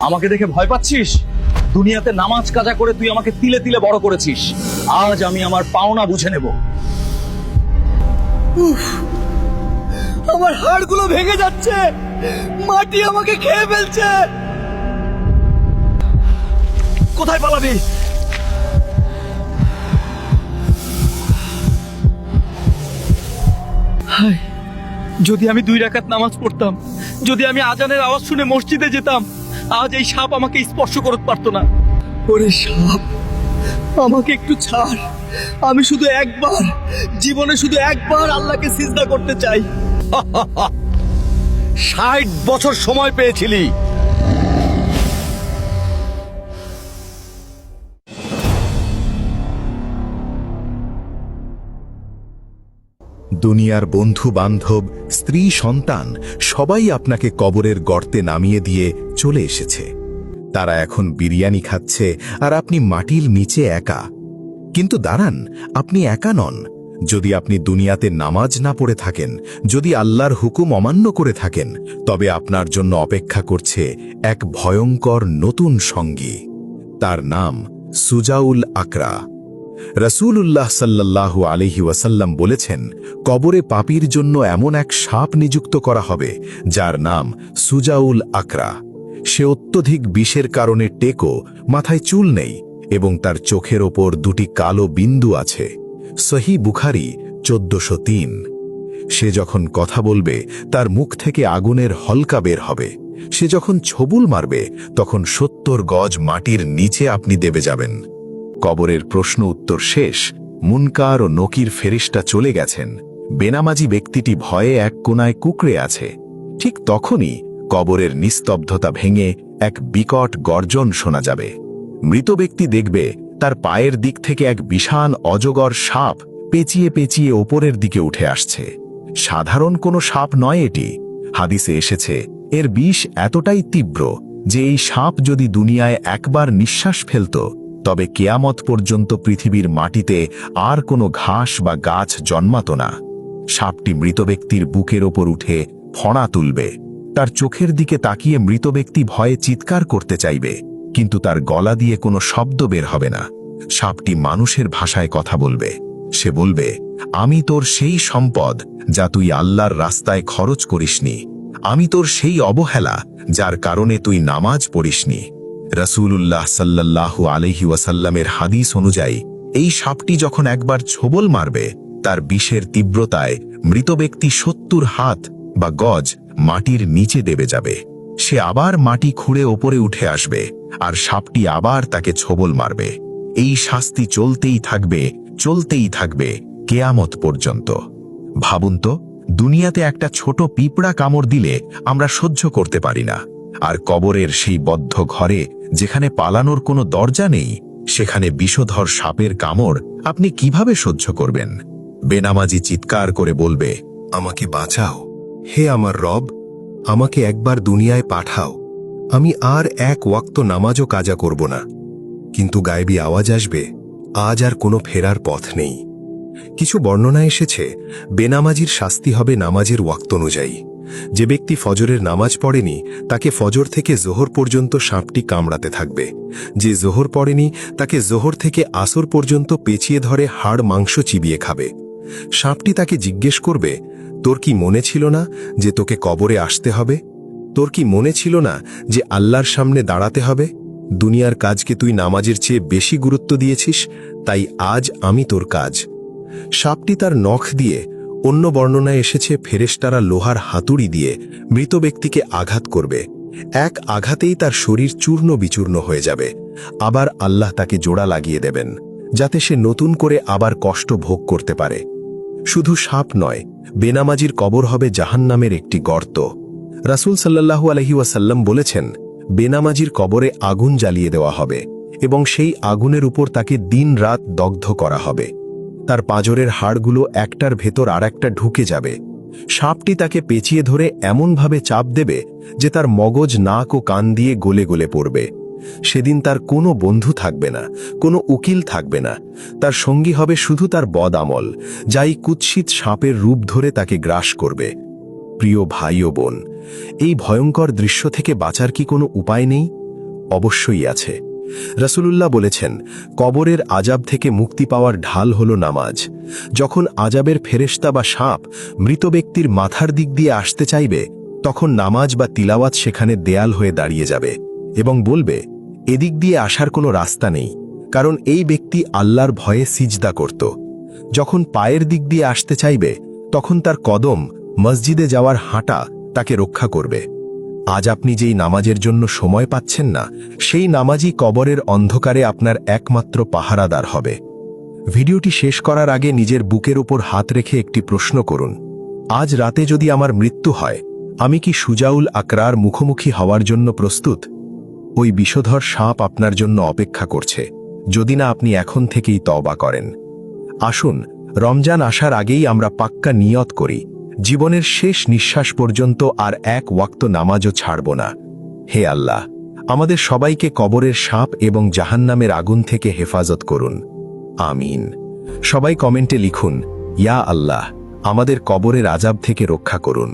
আমাকে দেখে ভয় পাচ্ছিস? দুনিয়াতে নামাজ কাজা করে তুই আমাকে তিলে তিলে বড় করেছিস। আজ আমি আমার পাওনা বুঝে নেব। আমার হাড়গুলো ভেঙে যাচ্ছে, মাটি আমাকে খেয়ে ফেলছে। কোথায় পালাবি? হায়, যদি আমি 2 রাকাত নামাজ পড়তাম, যদি আমি আজানের আওয়াজ শুনে মসজিদে যেতাম, আজ এই সাপ আমাকে স্পর্শ করতে পারতো না। ওরে সাপ, আমাকে একটু ছাড়। আমি শুধু একবার, জীবনে শুধু একবার আল্লাহকে সিজদা করতে চাই। 60 বছর সময় পেয়েছিলি। দুনিয়ার বন্ধু বান্ধব, স্ত্রী সন্তান সবাই আপনাকে কবরের গর্তে নামিয়ে দিয়ে চলে এসেছে। তারা এখন বিরিয়ানি খাচ্ছে আর আপনি মাটির নিচে একা। কিন্তু দাঁড়ান, আপনি একা নন। যদি আপনি দুনিয়াতে নামাজ না পড়ে থাকেন, যদি আল্লাহর হুকুম অমান্য করে থাকেন, তবে আপনার জন্য অপেক্ষা করছে এক ভয়ঙ্কর নতুন সঙ্গী। তার নাম সুজাউল আকরা। রাসূলুল্লাহ সাল্লাল্লাহু আলাইহি ওয়াসাল্লাম বলেছেন, কবরে পাপীর জন্য এমন এক সাপ নিযুক্ত করা হবে যার নাম সুজাউল আকরা। সে অত্যধিক বিষের কারণে টেকো, মাথায় চুল নেই এবং তার চোখের ওপর 2টি কালো বিন্দু আছে। সহিহ বুখারী 1403। সে যখন কথা বলবে তার মুখ থেকে আগুনের হলকা বের হবে। সে যখন ছবুল মারবে তখন 70 গজ মাটির নিচে আপনি দেবে যাবেন। কবরের প্রশ্ন উত্তর শেষ। মুনকার ও নকির ফেরেশতা চলে গেছেন। বেনামাজি ব্যক্তিটি ভয়ে এক কোণায় কুঁকড়ে আছে। ঠিক তখনই কবরের নিস্তব্ধতা ভেঙে এক বিকট গর্জন শোনা যাবে। মৃত ব্যক্তি দেখবে তার পায়ের দিক থেকে এক বিশাল অজগর সাপ পেঁচিয়ে পেঁচিয়ে ওপরের দিকে উঠে আসছে। সাধারণ কোনো সাপ নয় এটি। হাদিসে এসেছে, এর বিষ এতটাই তীব্র যে এই সাপ যদি দুনিয়ায় একবার নিঃশ্বাস ফেলত, তবে কেয়ামত পর্যন্ত পৃথিবীর মাটিতে আর কোনো ঘাস বা গাছ জন্মাত না। সাপটি মৃত ব্যক্তির বুকের ওপর উঠে ফণা তুলবে। তার চোখের দিকে তাকিয়ে মৃত ব্যক্তি ভয়ে চিৎকার করতে চাইবে, কিন্তু তার গলা দিয়ে কোনো শব্দ বের হবে না। সাপটি মানুষের ভাষায় কথা বলবে। সে বলবে, আমি তোর সেই সম্পদ যা তুই আল্লাহর রাস্তায় খরচ করিসনি। আমি তোর সেই অবহেলা যার কারণে তুই নামাজ পড়িসনি। রাসূলুল্লাহ সাল্লাল্লাহু আলাইহি ওয়াসাল্লামের হাদিস অনুযায়ী এই সাপটি যখন একবার ছোবল মারবে, তার বিষের তীব্রতায় মৃত ব্যক্তি 70 হাত বা গজ মাটির নিচে দেবে যাবে। সে আবার মাটি খুঁড়ে ওপরে উঠে আসবে আর সাপটি আবার তাকে ছোবল মারবে। এই শাস্তি চলতেই থাকবে, চলতেই থাকবে কেয়ামত পর্যন্ত। ভাবুন তো, দুনিয়াতে একটা ছোট পিঁপড়া কামড় দিলে আমরা সহ্য করতে পারি না, আর কবরের সেই বদ্ধ ঘরে যেখানে পালানোর কোনো দরজা নেই, সেখানে বিষধর সাপের কামড় আপনি কিভাবে সহ্য করবেন? বেনামাজি চিৎকার করে বলবে, আমাকে বাঁচাও, হে আমার রব, আমাকে একবার দুনিয়ায় পাঠাও। আমি আর এক ওয়াক্ত নামাজও কাজা করব না। কিন্তু গায়েবী আওয়াজ আসবে, আজ আর কোনো ফেরার পথ নেই। কিছু বর্ণনা এসেছে, বেনামাজির শাস্তি হবে নামাজের ওয়াক্ত অনুযায়ী। যে ব্যক্তি ফজরের নামাজ পড়েনি, তাকে ফজর থেকে জোহর পর্যন্ত সাপটি কামড়াতে থাকবে। যে জোহর পড়েনি, তাকে জোহর থেকে আসর পর্যন্ত পেঁচিয়ে ধরে হাড় মাংস চিবিয়ে খাবে। সাপটি তাকে জিজ্ঞেস করবে, তোর কি মনে ছিল না যে তোকে কবরে আসতে হবে? তোর কি মনে ছিল না যে আল্লাহর সামনে দাঁড়াতে হবে? দুনিয়ার কাজকে তুই নামাজের চেয়ে বেশি গুরুত্ব দিয়েছিস, তাই আজ আমি তোর কাজ। সাপটি তার নখ দিয়ে, অন্য বর্ণনায় এসেছে ফেরেশতারা লোহার হাতুড়ি দিয়ে মৃত ব্যক্তিকে আঘাত করবে। এক আঘাতেই তার শরীর চূর্ণ বিচূর্ণ হয়ে যাবে। আবার আল্লাহ তাকে জোড়া লাগিয়ে দেবেন, যাতে সে নতুন করে আবার কষ্ট ভোগ করতে পারে। শুধু সাপ নয়, বেনামাজির কবর হবে জাহান্নামের একটি গর্ত। রাসূল সাল্লাল্লাহু আলাইহি ওয়াসাল্লাম বলেছেন, বেনামাজির কবরে আগুন জ্বালিয়ে দেওয়া হবে এবং সেই আগুনের উপর তাকে দিন রাত দগ্ধ করা হবে। তার পাঁজরের হাড়গুলো একটার ভেতর আর একটা ঢুকে যাবে। সাপটি তাকে পেঁচিয়ে ধরে এমনভাবে চাপ দেবে যে তার মগজ, নাক ও কান দিয়ে গলে গলে পড়বে। সেদিন তার কোনো বন্ধু থাকবে না, কোনো উকিল থাকবে না। তার সঙ্গী হবে শুধু তার বদ আমল, যাই কুৎসিত সাপের রূপ ধরে তাকে গ্রাস করবে। প্রিয় ভাই ও বোন, এই ভয়ঙ্কর দৃশ্য থেকে বাঁচার কি কোনো উপায় নেই? অবশ্যই আছে। রাসূলুল্লাহ বলেছেন, কবরের আযাব থেকে মুক্তি পাওয়ার ঢাল হল নামাজ। যখন আযাবের ফেরেশতা বা সাপ মৃত ব্যক্তির মাথার দিক দিয়ে আসতে চাইবে, তখন নামাজ বা তিলাওয়াত সেখানে দেয়াল হয়ে দাঁড়িয়ে যাবে এবং বলবে, এদিক দিয়ে আসার কোনো রাস্তা নেই, কারণ এই ব্যক্তি আল্লাহর ভয়ে সিজদা করত। যখন পায়ের দিক দিয়ে আসতে চাইবে, তখন তার কদম, মসজিদে যাওয়ার হাঁটা তাকে রক্ষা করবে। আজ আপনি যেই নামাজের জন্য সময় পাচ্ছেন না, সেই নামাজই কবরের অন্ধকারে আপনার একমাত্র পাহারাদার হবে। ভিডিওটি শেষ করার আগে নিজের বুকের উপর হাত রেখে একটি প্রশ্ন করুন, আজ রাতে যদি আমার মৃত্যু হয়, আমি কি সুজাউল আকরার মুখোমুখি হওয়ার জন্য প্রস্তুত? ওই বিষধর সাপ আপনার জন্য অপেক্ষা করছে, যদি না আপনি এখন থেকেই তওবা করেন। আসুন, রমজান আসার আগেই আমরা পাক্কা নিয়ত করি, জীবনের শেষ নিঃশ্বাস পর্যন্ত আর এক ওয়াক্ত নামাজও ছাড়ব না। হে আল্লাহ, আমাদের সবাইকে কবরের সাপ এবং জাহান্নামের আগুন থেকে হেফাজত করুন। আমিন। সবাই কমেন্টে লিখুন, ইয়া আল্লাহ, আমাদের কবরের আযাব থেকে রক্ষা করুন।